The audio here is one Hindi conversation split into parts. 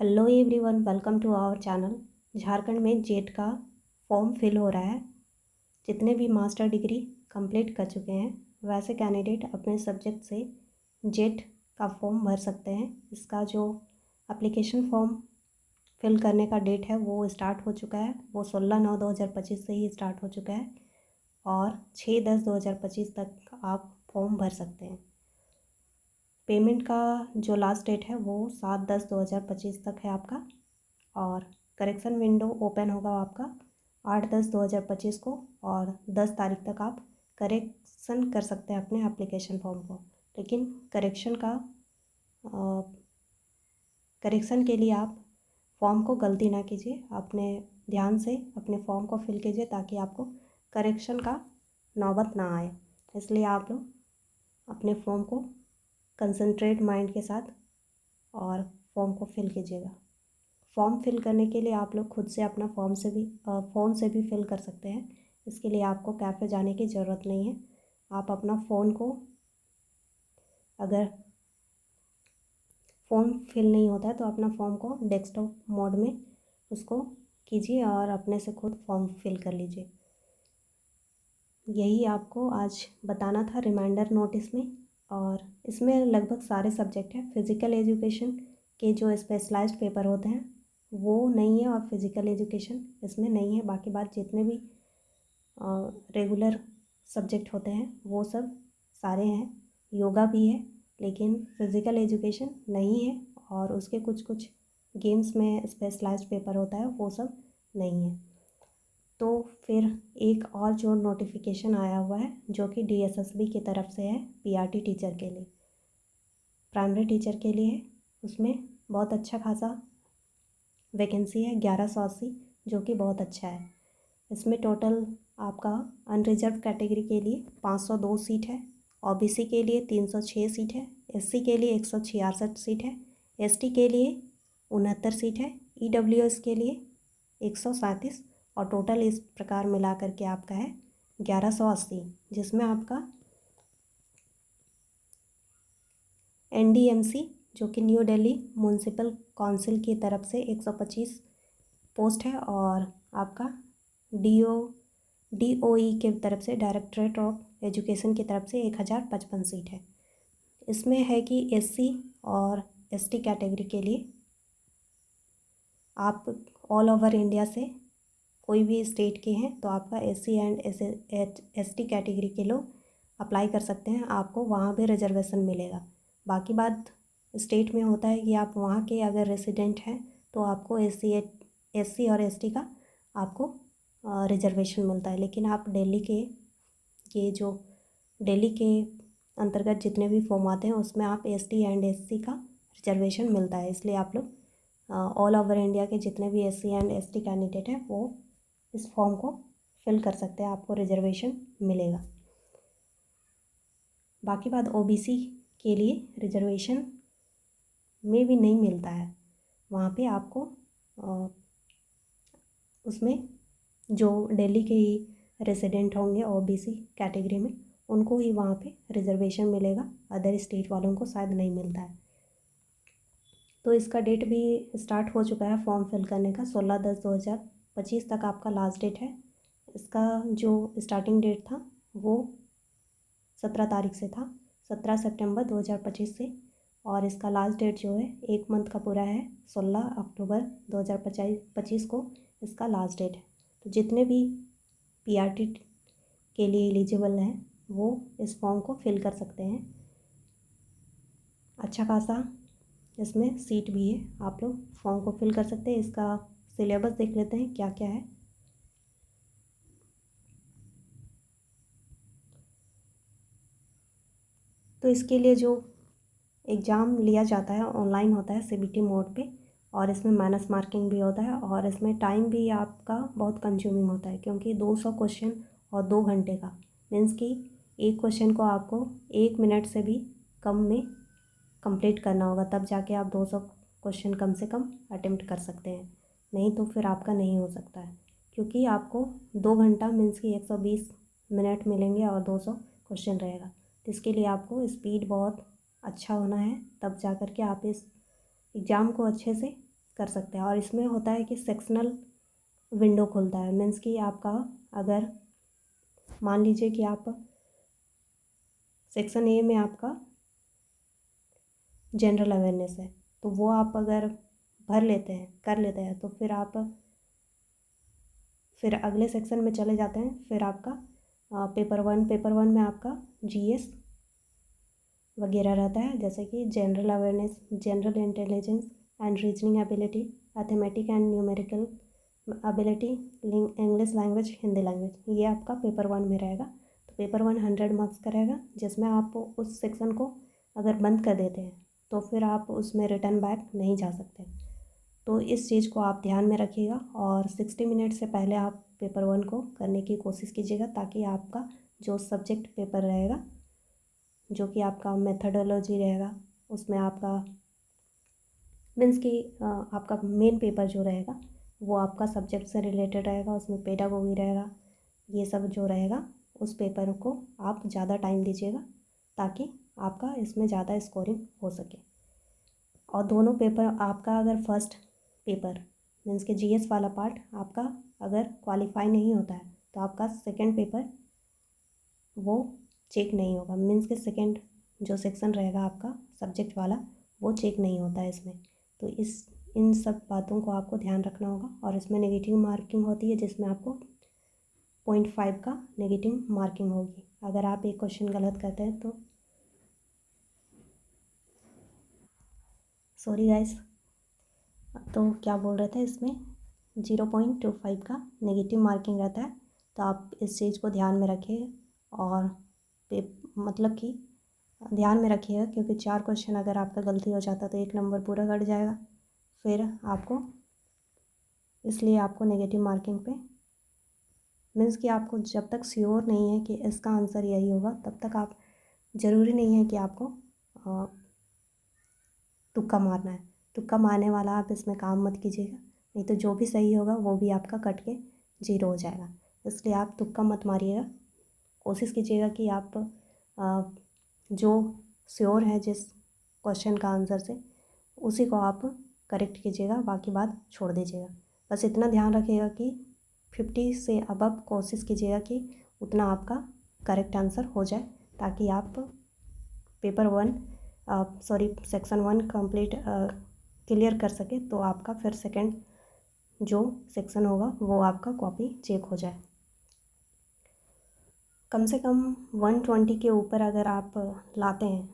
Hello everyone, welcome to our channel. Jharkhand में जेट का फॉर्म फिल हो रहा है। जितने भी मास्टर डिग्री कंप्लीट कर चुके हैं वैसे कैंडिडेट अपने सब्जेक्ट से जेट का फॉर्म भर सकते हैं। इसका जो एप्लीकेशन फॉर्म फिल करने का डेट है वो स्टार्ट हो चुका है। वो 16/9/2025 से ही स्टार्ट हो चुका है और 6/10/2025 तक आप फॉर्म भर सकते हैं। पेमेंट का जो लास्ट डेट है वो 7/10/2025 तक है आपका, और करेक्शन विंडो ओपन होगा आपका 8/10/2025 को, और 10 तारीख तक आप करेक्शन कर सकते हैं अपने एप्लीकेशन फॉर्म को। लेकिन करेक्शन के लिए आप फॉर्म को गलती ना कीजिए, अपने ध्यान से अपने फॉर्म को फिल कीजिए ताकि आपको करेक्शन का नौबत ना आए। इसलिए आप लोग अपने फॉर्म को कंसंट्रेट माइंड के साथ और फॉर्म को फिल कीजिएगा। फॉर्म फिल करने के लिए आप लोग खुद से अपना फ़ोन से भी फिल कर सकते हैं। इसके लिए आपको कैफ़े जाने की ज़रूरत नहीं है। आप अपना फ़ोन को, अगर फ़ोन फिल नहीं होता है तो अपना फॉर्म को डेस्कटॉप मोड में उसको कीजिए और अपने से खुद फॉर्म फिल कर लीजिए। यही आपको आज बताना था रिमाइंडर नोटिस में। और इसमें लगभग सारे सब्जेक्ट हैं। फ़िज़िकल एजुकेशन के जो स्पेशलाइज्ड पेपर होते हैं वो नहीं है, और फिज़िकल एजुकेशन इसमें नहीं है। बाकी बात जितने भी रेगुलर सब्जेक्ट होते हैं वो सब सारे हैं। योगा भी है लेकिन फ़िज़िकल एजुकेशन नहीं है, और उसके कुछ कुछ गेम्स में स्पेशलाइज्ड पेपर होता है वो सब नहीं है। तो फिर एक और जो नोटिफिकेशन आया हुआ है जो कि DSSB की तरफ से है, PRT टीचर के लिए, प्राइमरी टीचर के लिए है। उसमें बहुत अच्छा खासा वैकेंसी है, 1180, जो कि बहुत अच्छा है। इसमें टोटल आपका अनरिजर्व कैटेगरी के लिए 502 सीट है, OBC के लिए 306 सीट है, SC के लिए 166 सीट है, ST के लिए 69 सीट है, EWS के लिए 137, और टोटल इस प्रकार मिला करके आपका है 1180, जिसमें आपका NDMC जो कि न्यू दिल्ली म्यूनसिपल काउंसिल की तरफ से 125 पोस्ट है, और आपका DOE के तरफ से, डायरेक्टरेट ऑफ एजुकेशन की तरफ से 1055 सीट है। इसमें है कि SC और ST कैटेगरी के लिए आप ऑल ओवर इंडिया से कोई भी स्टेट के हैं तो आपका SC एंड ST कैटेगरी के लोग अप्लाई कर सकते हैं। आपको वहाँ भी रिजर्वेशन मिलेगा। बाकी बात स्टेट में होता है कि आप वहाँ के अगर रेसिडेंट हैं तो आपको SC और ST का आपको रिजर्वेशन मिलता है। लेकिन आप दिल्ली के अंतर्गत जितने भी फॉर्म आते हैं उसमें आप ST एंड SC का रिजर्वेशन मिलता है। इसलिए आप लोग ऑल ओवर इंडिया के जितने भी SC एंड ST कैंडिडेट हैं वो इस फॉर्म को फिल कर सकते हैं, आपको रिजर्वेशन मिलेगा। बाकी बात OBC के लिए रिजर्वेशन में भी नहीं मिलता है। वहाँ पे आपको उसमें जो दिल्ली के ही रेसिडेंट होंगे OBC कैटेगरी में उनको ही वहाँ पे रिजर्वेशन मिलेगा, अदर स्टेट वालों को शायद नहीं मिलता है। तो इसका डेट भी स्टार्ट हो चुका है फॉर्म फिल करने का। 16/10/2025 तक आपका लास्ट डेट है। इसका जो स्टार्टिंग डेट था वो 17 तारीख से था, 17 सितंबर 2025 से, और इसका लास्ट डेट जो है 1 मंथ का पूरा है, 16 अक्टूबर 2025 को इसका लास्ट डेट है। तो जितने भी PRT के लिए एलिजिबल हैं वो इस फॉर्म को फिल कर सकते हैं। अच्छा खासा इसमें सीट भी है, आप लोग फॉर्म को फिल कर सकते हैं। इसका सिलेबस देख लेते हैं क्या क्या है। तो इसके लिए जो एग्ज़ाम लिया जाता है ऑनलाइन होता है CBT मोड पे, और इसमें माइनस मार्किंग भी होता है, और इसमें टाइम भी आपका बहुत कंज्यूमिंग होता है क्योंकि 200 क्वेश्चन और 2 घंटे का, मीन्स कि एक क्वेश्चन को आपको 1 मिनट से भी कम में कंप्लीट करना होगा, तब जाके आप 200 क्वेश्चन कम से कम अटेम्प्ट कर सकते हैं। नहीं तो फिर आपका नहीं हो सकता है, क्योंकि आपको 2 घंटा मीन्स कि 120 मिनट मिलेंगे और 200 क्वेश्चन रहेगा। तो इसके लिए आपको स्पीड बहुत अच्छा होना है, तब जा कर के आप इस एग्ज़ाम को अच्छे से कर सकते हैं। और इसमें होता है कि सेक्शनल विंडो खुलता है, मीन्स कि आपका अगर मान लीजिए कि आप सेक्शन ए में आपका जनरल अवेयरनेस है, तो वो आप अगर भर लेते हैं, कर लेते हैं, तो फिर आप फिर अगले सेक्शन में चले जाते हैं। फिर आपका पेपर वन में आपका जीएस वगैरह रहता है, जैसे कि general awareness, general intelligence and reasoning ability, mathematic and numerical ability, English language, Hindi language, ये आपका पेपर वन में रहेगा। तो पेपर वन 100 मार्क्स का रहेगा, जिसमें आप उस सेक्शन को अगर बंद कर देते हैं तो फिर आप उसमें रिटर्न बैक नहीं जा सकते। तो इस चीज़ को आप ध्यान में रखिएगा और 60 मिनट से पहले आप पेपर वन को करने की कोशिश कीजिएगा, ताकि आपका जो सब्जेक्ट पेपर रहेगा, जो कि आपका मेथडोलॉजी रहेगा, उसमें आपका मीन्स कि आपका मेन पेपर जो रहेगा वो आपका सब्जेक्ट से रिलेटेड रहेगा, उसमें पेडागोगी रहेगा, ये सब जो रहेगा उस पेपर को आप ज़्यादा टाइम दीजिएगा, ताकि आपका इसमें ज़्यादा स्कोरिंग हो सके। और दोनों पेपर आपका अगर फर्स्ट पेपर मीन्स के जीएस वाला पार्ट आपका अगर क्वालिफाई नहीं होता है, तो आपका सेकंड पेपर वो चेक नहीं होगा, मीन्स के सेकंड जो सेक्शन रहेगा आपका सब्जेक्ट वाला वो चेक नहीं होता है इसमें। तो इन सब बातों को आपको ध्यान रखना होगा। और इसमें नेगेटिव मार्किंग होती है, जिसमें आपको 0.5 का नेगेटिव मार्किंग होगी अगर आप एक क्वेश्चन गलत करते हैं तो। सॉरी गाइस, तो क्या बोल रहे थे, इसमें 0.25 का नेगेटिव मार्किंग रहता है। तो आप इस चीज़ को ध्यान में रखिए और मतलब कि ध्यान में रखिएगा, क्योंकि 4 क्वेश्चन अगर आपका गलती हो जाता तो 1 नंबर पूरा कट जाएगा। फिर आपको इसलिए आपको नेगेटिव मार्किंग पे मीन्स कि आपको जब तक श्योर नहीं है कि इसका आंसर यही होगा, तब तक आप ज़रूरी नहीं है कि आपको तुक्का मारना है। तुक्का मारने वाला आप इसमें काम मत कीजिएगा, नहीं तो जो भी सही होगा वो भी आपका कट के 0 हो जाएगा। इसलिए आप तुक्का मत मारिएगा, कोशिश कीजिएगा कि आप जो श्योर है जिस क्वेश्चन का आंसर से उसी को आप करेक्ट कीजिएगा, बाकी बात छोड़ दीजिएगा। बस इतना ध्यान रखिएगा कि 50 से अबव कोशिश कीजिएगा कि उतना आपका करेक्ट आंसर हो जाए, ताकि आप paper one section one complete clear कर सके, तो आपका फिर सेकंड जो सेक्शन होगा वो आपका कॉपी चेक हो जाए। कम से कम 120 के ऊपर अगर आप लाते हैं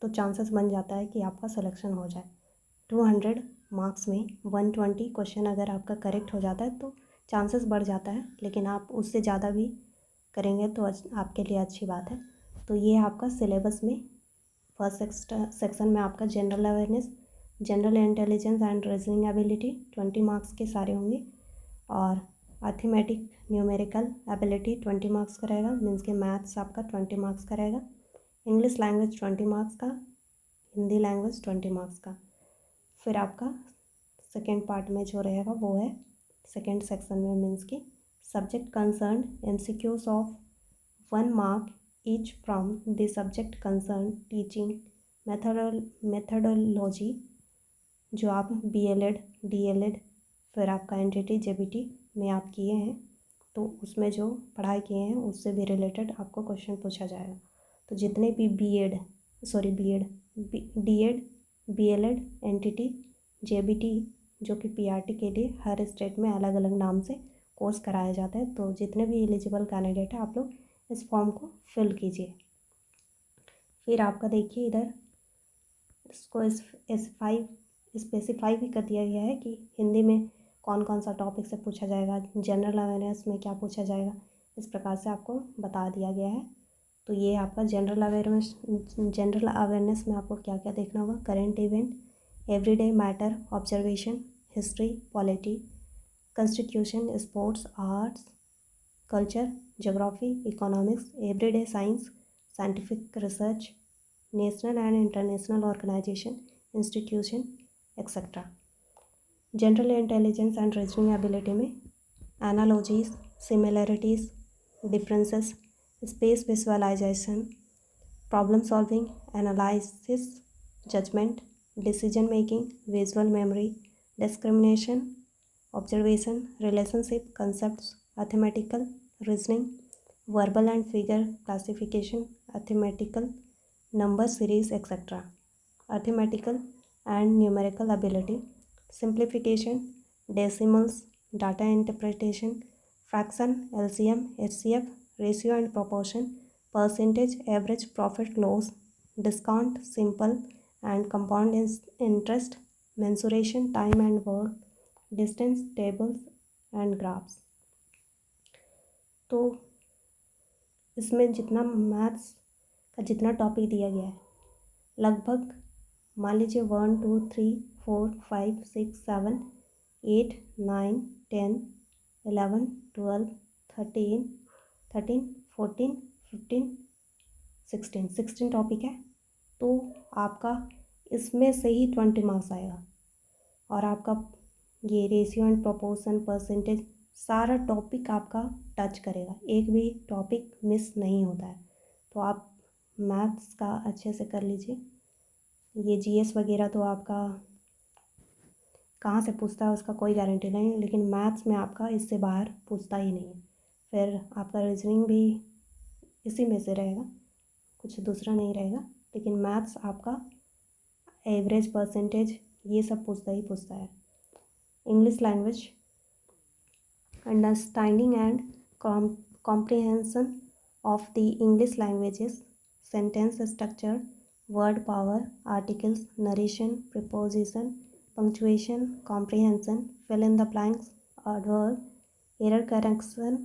तो चांसेस बन जाता है कि आपका सिलेक्शन हो जाए। 200 मार्क्स में 120 क्वेश्चन अगर आपका करेक्ट हो जाता है तो चांसेस बढ़ जाता है, लेकिन आप उससे ज़्यादा भी करेंगे तो आपके लिए अच्छी बात है। तो ये आपका सिलेबस में फर्स्ट सेक्शन में आपका general awareness, general intelligence and reasoning ability 20 marks के सारे होंगे, और अर्थमेटिक न्यूमेरिकल एबिलिटी 20 मार्क्स का रहेगा, मीन्स के मैथ्स आपका 20 मार्क्स का रहेगा, इंग्लिश लैंग्वेज 20 मार्क्स का, हिंदी लैंग्वेज 20 मार्क्स का। फिर आपका सेकेंड पार्ट में जो रहेगा वो है सेकेंड सेक्शन में, मीन्स की subject concern MCQs of 1 mark each from the subject concern, teaching methodology जो आप BLED DLED फिर आपका NTT JBT में आप किए हैं, तो उसमें जो पढ़ाई किए हैं उससे भी रिलेटेड आपको क्वेश्चन पूछा जाएगा। तो जितने भी DED BLED NTT JBT जो कि PRT के लिए हर स्टेट में अलग अलग नाम से कोर्स कराया जाता है, तो जितने भी एलिजिबल कैंडिडेट हैं आप लोग इस फॉर्म को फिल कीजिए। फिर आपका देखिए इधर इसको स्पेसिफाई भी कर दिया गया है कि हिंदी में कौन कौन सा टॉपिक से पूछा जाएगा, जनरल अवेयरनेस में क्या पूछा जाएगा, इस प्रकार से आपको बता दिया गया है। तो ये आपका जनरल अवेयरनेस में आपको क्या क्या देखना होगा, current event, everyday matter, observation, history, polity, constitution, sports, arts, culture, geography, economics, everyday science, scientific research, national and international organisation, institution etcetera. General intelligence and reasoning ability में analogies, similarities, differences, space visualisation, problem solving, analysis, judgement, decision making, visual memory, discrimination, observation, relationship, concepts, arithmetical, reasoning, verbal and figure classification, arithmetical, number series etc. Arithmetical and numerical ability, simplification, decimals, data interpretation, fraction, LCM, HCF, ratio and proportion, percentage, average, profit, loss, discount, simple and compound interest, mensuration, time and work, distance, tables and graphs. तो इसमें जितना मैथ्स का जितना टॉपिक दिया गया है लगभग मान लीजिए 1 2 3 4 5 6 7 8 9 10 11 12 13 13 14 15 16 टॉपिक है। तो आपका इसमें से ही 20 मार्क्स आएगा और आपका ये रेशियो एंड प्रोपोर्शन, परसेंटेज, सारा टॉपिक आपका टच करेगा, एक भी टॉपिक मिस नहीं होता है। तो आप मैथ्स का अच्छे से कर लीजिए। ये जीएस वगैरह तो आपका कहाँ से पूछता है उसका कोई गारंटी नहीं, लेकिन मैथ्स में आपका इससे बाहर पूछता ही नहीं है। फिर आपका रीजनिंग भी इसी में से रहेगा, कुछ दूसरा नहीं रहेगा, लेकिन मैथ्स आपका एवरेज, परसेंटेज, ये सब पूछता है। English language, understanding and comprehension of the English languages, sentence structure, word power, articles, narration, preposition, punctuation, comprehension, fill in the blanks, adverb, error correction,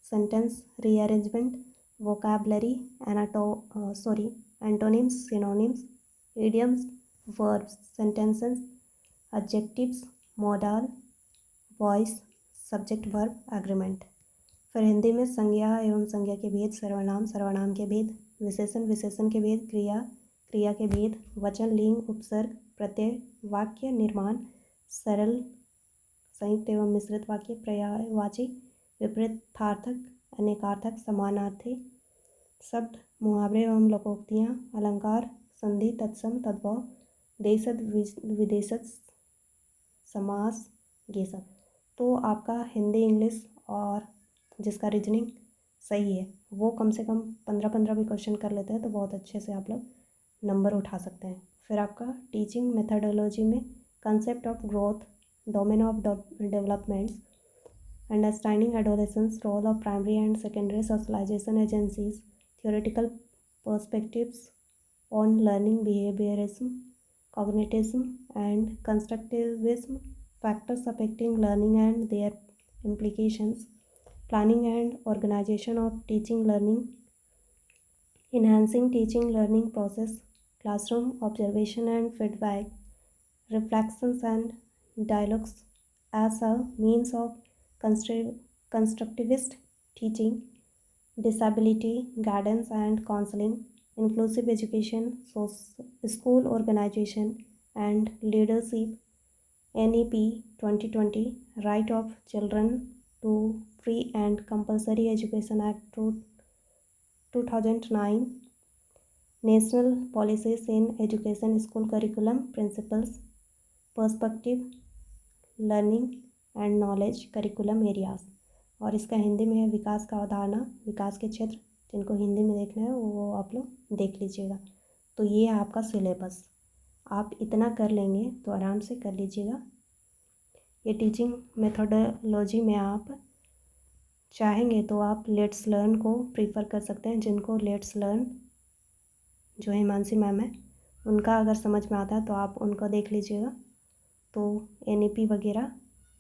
sentence rearrangement, vocabulary, antonyms, synonyms, idioms, verbs, sentences, adjectives, modal, voice, subject, verb, agreement. फिर हिंदी में संज्ञा एवं संज्ञा के भेद, सर्वनाम, सर्वनाम के भेद, विशेषण, विशेषण के भेद, क्रिया, क्रिया के भेद, वचन, लिंग, उपसर्ग, प्रत्यय, वाक्य निर्माण, सरल, संयुक्त एवं मिश्रित वाक्य, पर्यायवाची, विपरीतार्थक, अनेकार्थक, समानार्थी शब्द, मुहावरे एवं लोकोक्तियाँ, अलंकार, संधि, तत्सम, तद्भव, देशज, विदेशज, समास, ये सब। तो आपका हिंदी, इंग्लिश और जिसका रीजनिंग सही है वो कम से कम 15-15 भी क्वेश्चन कर लेते हैं तो बहुत अच्छे से आप लोग नंबर उठा सकते हैं। फिर आपका टीचिंग मेथडोलॉजी में concept of growth, domain of developments, understanding adolescence, role of primary and secondary socialisation agencies, theoretical perspectives on learning behaviourism, cognitivism and constructivism, factors affecting learning and their implications, planning and organization of teaching learning, enhancing teaching learning process, classroom observation and feedback, reflections and dialogues as a means of constructivist teaching, disability guidance and counseling, inclusive education, school organization and leadership, NEP 2020, Right of Children to Free and Compulsory Education Act 2009, National Policies in Education, School Curriculum, Principles, Perspective, Learning and Knowledge, Curriculum Areas। और इसका हिंदी में है विकास का अवधारणा, विकास के क्षेत्र। जिनको हिंदी में देखना है वो आप लोग देख लीजिएगा। तो ये है आपका सिलेबस, आप इतना कर लेंगे तो आराम से कर लीजिएगा। ये टीचिंग मेथोडोलॉजी में आप चाहेंगे तो आप लेट्स लर्न को प्रीफर कर सकते हैं। जिनको लेट्स लर्न जो हिमांशी मैम है उनका अगर समझ में आता है तो आप उनको देख लीजिएगा, तो NEP वगैरह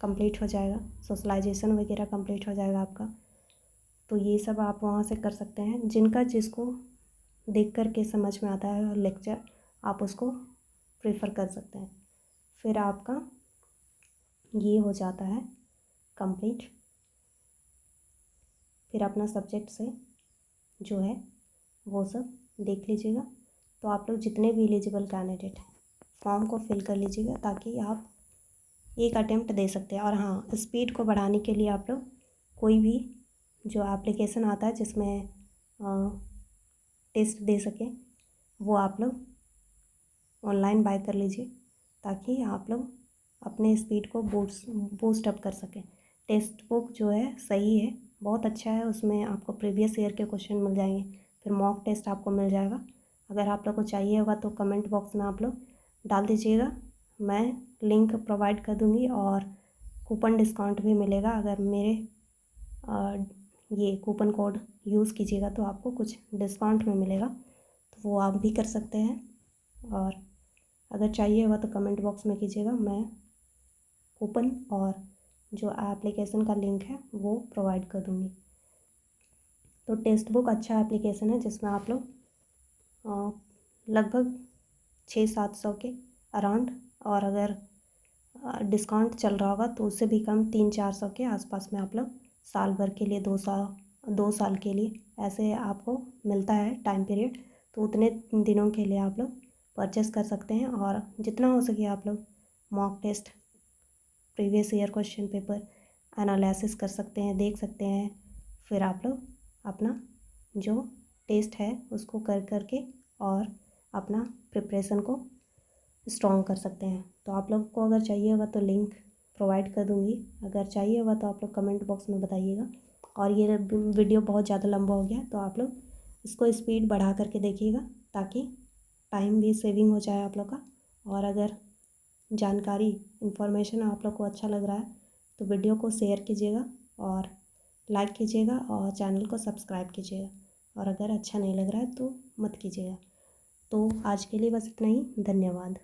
कंप्लीट हो जाएगा, सोशलाइजेशन वगैरह कंप्लीट हो जाएगा आपका। तो ये सब आप वहाँ से कर सकते हैं। जिनका जिसको देख कर के समझ में आता है लेक्चर आप उसको प्रेफर कर सकते हैं। फिर आपका ये हो जाता है कंप्लीट। फिर अपना सब्जेक्ट से जो है वो सब देख लीजिएगा। तो आप लोग जितने भी एलिजिबल कैंडिडेट हैं फॉर्म को फिल कर लीजिएगा ताकि आप एक अटेम्प्ट दे सकते हैं। और हाँ, स्पीड को बढ़ाने के लिए आप लोग कोई भी जो एप्लीकेशन आता है जिसमें टेस्ट दे सके वो आप लोग ऑनलाइन बाय कर लीजिए ताकि आप लोग अपने स्पीड को बूस्ट अप कर सकें। टेक्स्ट बुक जो है सही है, बहुत अच्छा है। उसमें आपको प्रीवियस ईयर के क्वेश्चन मिल जाएंगे, फिर मॉक टेस्ट आपको मिल जाएगा। अगर आप लोग को चाहिए होगा तो कमेंट बॉक्स में आप लोग डाल दीजिएगा, मैं लिंक प्रोवाइड कर दूँगी। और कूपन डिस्काउंट भी मिलेगा, अगर मेरे ये कूपन कोड यूज़ कीजिएगा तो आपको कुछ डिस्काउंट में मिलेगा, तो वो आप भी कर सकते हैं। और अगर चाहिए होगा तो कमेंट बॉक्स में कीजिएगा, मैं कूपन और जो एप्लीकेशन का लिंक है वो प्रोवाइड कर दूँगी। तो टेक्स्ट बुक अच्छा एप्लीकेशन है जिसमें आप लोग लगभग 600-700 के अराउंड, और अगर डिस्काउंट चल रहा होगा तो उससे भी कम 300-400 के आसपास में आप लोग साल भर के लिए 2 साल के लिए ऐसे आपको मिलता है टाइम पीरियड। तो उतने दिनों के लिए आप लोग परचेस कर सकते हैं, और जितना हो सके आप लोग mock test, previous year question paper analysis कर सकते हैं, देख सकते हैं। फिर आप लोग अपना जो टेस्ट है उसको कर करके और अपना प्रिपरेशन को स्ट्रॉन्ग कर सकते हैं। तो आप लोग को अगर चाहिए होगा तो लिंक प्रोवाइड कर दूँगी, अगर चाहिए होगा तो आप लोग कमेंट बॉक्स में बताइएगा। और ये वीडियो बहुत ज़्यादा लंबा हो गया तो आप लोग इसको स्पीड बढ़ा करके देखिएगा, ताकि टाइम भी सेविंग हो जाए आप लोग का। और अगर जानकारी इन्फॉर्मेशन आप लोग को अच्छा लग रहा है तो वीडियो को शेयर कीजिएगा और लाइक कीजिएगा और चैनल को सब्सक्राइब कीजिएगा। और अगर अच्छा नहीं लग रहा है तो मत कीजिएगा। तो आज के लिए बस इतना ही, धन्यवाद।